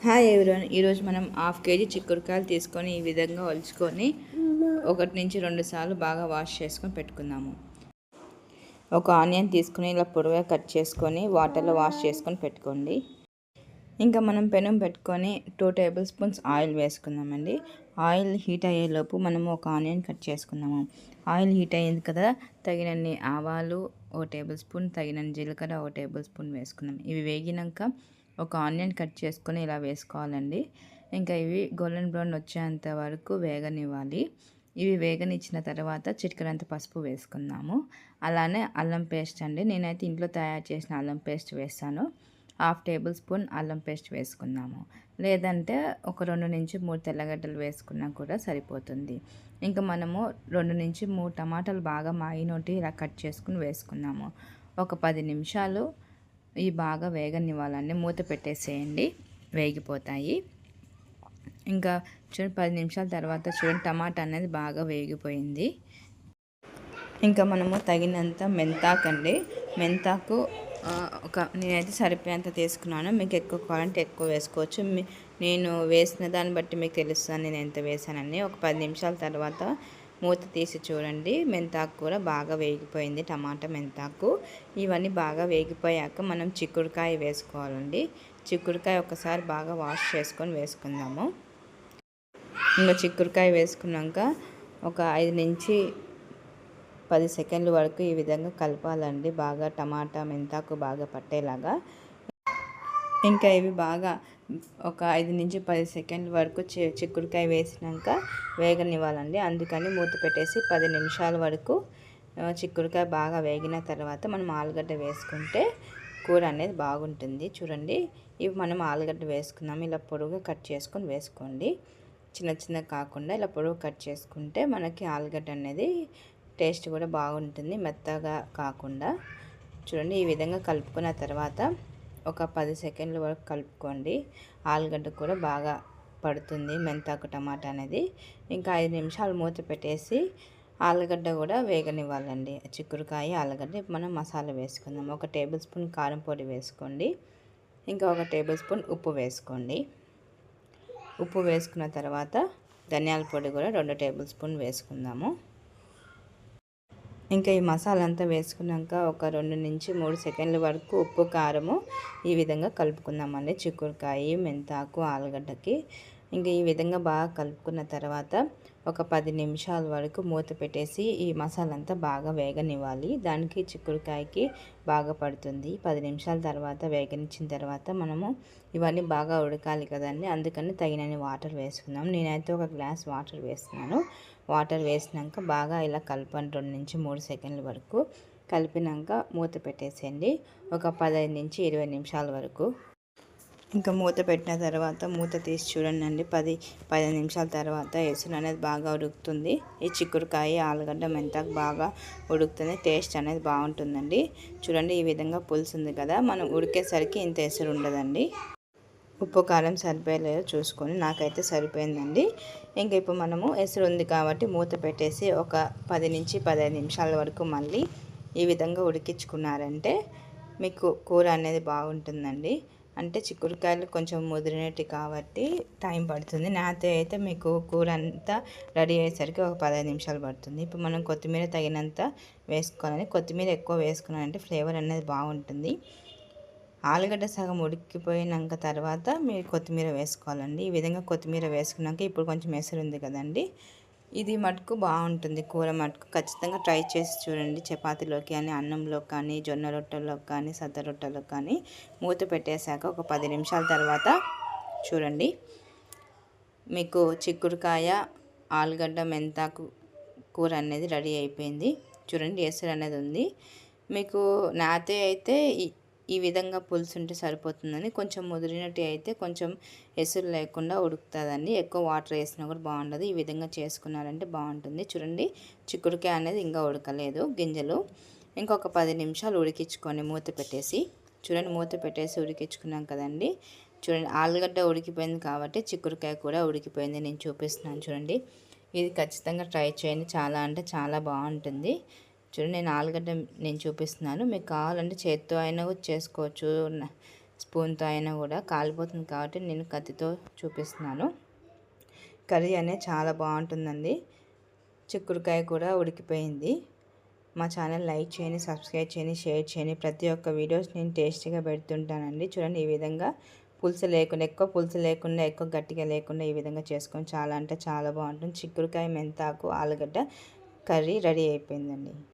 Hi everyone. ఈరోజు మనం half KG చిక్కుడుకాయలు తీసుకొని ఈ విధంగా ఒలుచుకొని 1 నుంచి 2 సార్లు బాగా వాష్ చేసుకొని పెట్టుకుందాము. ఒక ఆనియన్ తీసుకుని ఇలా పొడవుగా కట్ చేసుకొని వాటర్లో వాష్ చేసుకొని పెట్టుకోండి. ఇంకా మనం పెనం పెట్టుకొని 2 టేబుల్ స్పూన్స్ ఆయిల్ వేసుకుందామండి. ఆయిల్ హీట్ అయ్యేలోపు మనము ఒక ఆనియన్ కట్ చేసుకుందాము. ఆయిల్ హీట్ అయ్యింది కదా, తగినన్ని ఆవాలు 1 టేబుల్ స్పూన్, తగినన్ని జీలకర్ర 1 టేబుల్ స్పూన్ వేసుకుందాం. ఇవి వేగినాక ఒక ఆనియన్ కట్ చేసుకొని ఇలా వేసుకోవాలండి. ఇంకా ఇవి గోల్డెన్ బ్రౌన్ వచ్చేంత వరకు వేగనివ్వాలి. ఇవి వేగనిచ్చిన తర్వాత చిటికెడంత పసుపు వేసుకుందాము. అలానే అల్లం పేస్ట్ అండి, నేనైతే ఇంట్లో తయారు చేసిన అల్లం పేస్ట్ వేస్తాను. 1/2 టేబుల్ స్పూన్ అల్లం పేస్ట్ వేసుకుందాము. లేదంటే ఒక 2 నుంచి 3 తెల్లగడ్డలు వేసుకున్నా కూడా సరిపోతుంది. ఇంకా మనము 2 నుంచి 3 టమాటాలు బాగా మాగినోటి ఇలా కట్ చేసుకుని వేసుకుందాము. ఒక 10 నిమిషాలు ఇవి బాగా వేగనివ్వాలండి. మూత పెట్టేసేయండి, వేగిపోతాయి. ఇంకా చూడండి 10 నిమిషాల తర్వాత చూడండి టమాటా అనేది బాగా వేగిపోయింది. ఇంకా మనము తగినంత మెంతాకు అండి, మెంతాకు నేనైతే సరిపోయేంత తీసుకున్నాను. మీకు ఎక్కువ కావాలంటే ఎక్కువ వేసుకోవచ్చు. నేను వేసిన దాన్ని బట్టి మీకు తెలుస్తుంది నేను ఎంత వేసానని. ఒక 10 నిమిషాల తర్వాత మూత తీసి చూడండి, మెంతాకు కూడా బాగా వేగిపోయింది. టమాటా, మెంతాకు ఇవన్నీ బాగా వేగిపోయాక మనం చిక్కుడుకాయ వేసుకోవాలండి. చిక్కుడుకాయ ఒకసారి బాగా వాష్ చేసుకొని వేసుకుందాము. ఇంకా చిక్కుడుకాయ వేసుకున్నాక ఒక 5 నుంచి 10 సెకండ్ల వరకు ఈ విధంగా కలపాలండి, బాగా టమాటా మెంతాకు బాగా పట్టేలాగా. ఇంకా ఇవి బాగా ఒక 5 నుంచి 10 సెకండ్ల వరకు చిక్కుడుకాయ వేసినాక వేగనివ్వాలండి. అందుకని మూత పెట్టేసి 10 నిమిషాల వరకు చిక్కుడుకాయ బాగా వేగిన తర్వాత మనం ఆలుగడ్డ వేసుకుంటే కూర అనేది బాగుంటుంది. చూడండి, ఇవి మనం ఆలుగడ్డ వేసుకున్నాము. ఇలా పొడవుగా కట్ చేసుకొని వేసుకోండి. చిన్న కాకుండా ఇలా పొడవు కట్ చేసుకుంటే మనకి ఆలుగడ్డ అనేది టేస్ట్ కూడా బాగుంటుంది, మెత్తగా కాకుండా. చూడండి, ఈ విధంగా కలుపుకున్న తర్వాత ఒక 10 సెకండ్ల వరకు కలుపుకోండి. ఆలుగడ్డ కూడా బాగా పడుతుంది మెంతాకు టమాటా అనేది. ఇంకా 5 నిమిషాలు మూత పెట్టేసి ఆలుగడ్డ కూడా వేగనివ్వాలండి. చిక్కుడుకాయ, ఆలుగడ్డ. మనం మసాలా వేసుకుందాం. 1 టేబుల్ స్పూన్ కారం పొడి వేసుకోండి. ఇంకా 1 టేబుల్ స్పూన్ ఉప్పు వేసుకోండి. ఉప్పు వేసుకున్న తర్వాత ధనియాల పొడి కూడా 2 టేబుల్ స్పూన్ వేసుకుందాము. ఇంకా ఈ మసాలా అంతా వేసుకున్నాక ఒక 2 నుంచి 3 సెకండ్ల వరకు ఉప్పు కారము ఈ విధంగా కలుపుకుందామండి చిక్కుడుకాయ, మెంతాకు, ఆలుగడ్డకి. ఇంకా ఈ విధంగా బాగా కలుపుకున్న తర్వాత ఒక 10 నిమిషాల వరకు మూత పెట్టేసి ఈ మసాలా అంతా బాగా వేగనివ్వాలి. దానికి చిక్కుడుకాయకి బాగా పడుతుంది. 10 నిమిషాల తర్వాత వేగనిచ్చిన తర్వాత మనము ఇవన్నీ బాగా ఉడకాలి కదండి, అందుకని తగినన్ని వాటర్ వేసుకుందాం. నేనైతే 1 గ్లాస్ వాటర్ వేస్తున్నాను. వాటర్ వేసినాక బాగా ఇలా కలపండి 2 నుంచి 3 సెకండ్ల వరకు. కలిపినాక మూత పెట్టేసేయండి ఒక 15 నుంచి 20 నిమిషాల వరకు. ఇంకా మూత పెట్టిన తర్వాత మూత తీసి చూడండి, 10-15 నిమిషాల తర్వాత ఎసురు అనేది బాగా ఉడుకుతుంది. ఈ చిక్కుడుకాయ, ఆలుగడ్డ, మెంతాకు బాగా ఉడుకుతుంది. టేస్ట్ అనేది బాగుంటుందండి. చూడండి, ఈ విధంగా పులుసు ఉంది కదా, మనం ఉడికేసరికి ఇంత ఎసురు ఉండదండి. ఉప్పు కారం సరిపోయలేదో చూసుకొని, నాకైతే సరిపోయిందండి. ఇంకా ఇప్పుడు మనము ఎసురు ఉంది కాబట్టి మూత పెట్టేసి ఒక 10 నుంచి 15 నిమిషాల వరకు మళ్ళీ ఈ విధంగా ఉడికించుకున్నారంటే మీకు కూర అనేది బాగుంటుందండి. అంటే చిక్కుడుకాయలు కొంచెం ముదిరినట్టు కాబట్టి టైం పడుతుంది. నాతో అయితే మీకు కూర అంతా రెడీ అయ్యేసరికి ఒక 15 నిమిషాలు పడుతుంది. ఇప్పుడు మనం కొత్తిమీర తగినంత వేసుకోవాలని, కొత్తిమీర ఎక్కువ వేసుకున్నారంటే ఫ్లేవర్ అనేది బాగుంటుంది. ఆలుగడ్డ సగం ఉడికిపోయినాక తర్వాత మీరు కొత్తిమీర వేసుకోవాలండి. ఈ విధంగా కొత్తిమీర వేసుకున్నాక ఇప్పుడు కొంచెం ఎసురు ఉంది కదండి, ఇది మటుకు బాగుంటుంది కూర మటుకు. ఖచ్చితంగా ట్రై చేసి చూడండి. చపాతీలోకి కానీ, అన్నంలో కానీ, జొన్న రొట్టెలోకి కానీ, సద్ద రొట్టెలోకి కానీ. మూత పెట్టేశాక ఒక 10 నిమిషాల తర్వాత చూడండి, మీకు చిక్కుడుకాయ, ఆలుగడ్డ, మెంతాకు కూర అనేది రెడీ అయిపోయింది. చూడండి, ఎసురు అనేది ఉంది. మీకు నాతే అయితే ఈ విధంగా పులుసు ఉంటే సరిపోతుందని, కొంచెం ముదిరినట్టు అయితే కొంచెం ఎసురు లేకుండా ఉడుకుతుందండి. ఎక్కువ వాటర్ వేసినా కూడా బాగుండదు. ఈ విధంగా చేసుకున్నారంటే బాగుంటుంది. చూడండి, చిక్కుడుకాయ అనేది ఇంకా ఉడకలేదు, గింజలు. ఇంకొక 10 నిమిషాలు ఉడికించుకొని మూత పెట్టేసి చూడండి, మూత పెట్టేసి ఉడికించుకున్నాం కదండి. చూడండి, ఆలుగడ్డ ఉడికిపోయింది కాబట్టి చిక్కుడుకాయ కూడా ఉడికిపోయింది. నేను చూపిస్తున్నాను చూడండి. ఇది ఖచ్చితంగా ట్రై చేయండి, చాలా అంటే చాలా బాగుంటుంది. చూడండి, నేను ఆలుగడ్డ చూపిస్తున్నాను. మీకు కావాలంటే చేత్తో అయినా చేసుకోవచ్చు, స్పూన్తో అయినా కూడా కాలిపోతుంది కాబట్టి నేను కత్తితో చూపిస్తున్నాను. కర్రీ అనేది చాలా బాగుంటుందండి. చిక్కుడుకాయ కూడా ఉడికిపోయింది. మా ఛానల్ లైక్ చేయండి, సబ్స్క్రైబ్ చేయండి, షేర్ చేయండి. ప్రతి ఒక్క వీడియోస్ నేను టేస్టీగా పెడుతుంటానండి. చూడండి ఈ విధంగా పులుసు లేకుండా, ఎక్కువ పులుసు లేకుండా, ఎక్కువ గట్టిగా లేకుండా ఈ విధంగా చేసుకొని చాలా అంటే చాలా బాగుంటుంది. చిక్కుడుకాయ, మెంతాకు, ఆలుగడ్డ కర్రీ రెడీ అయిపోయిందండి.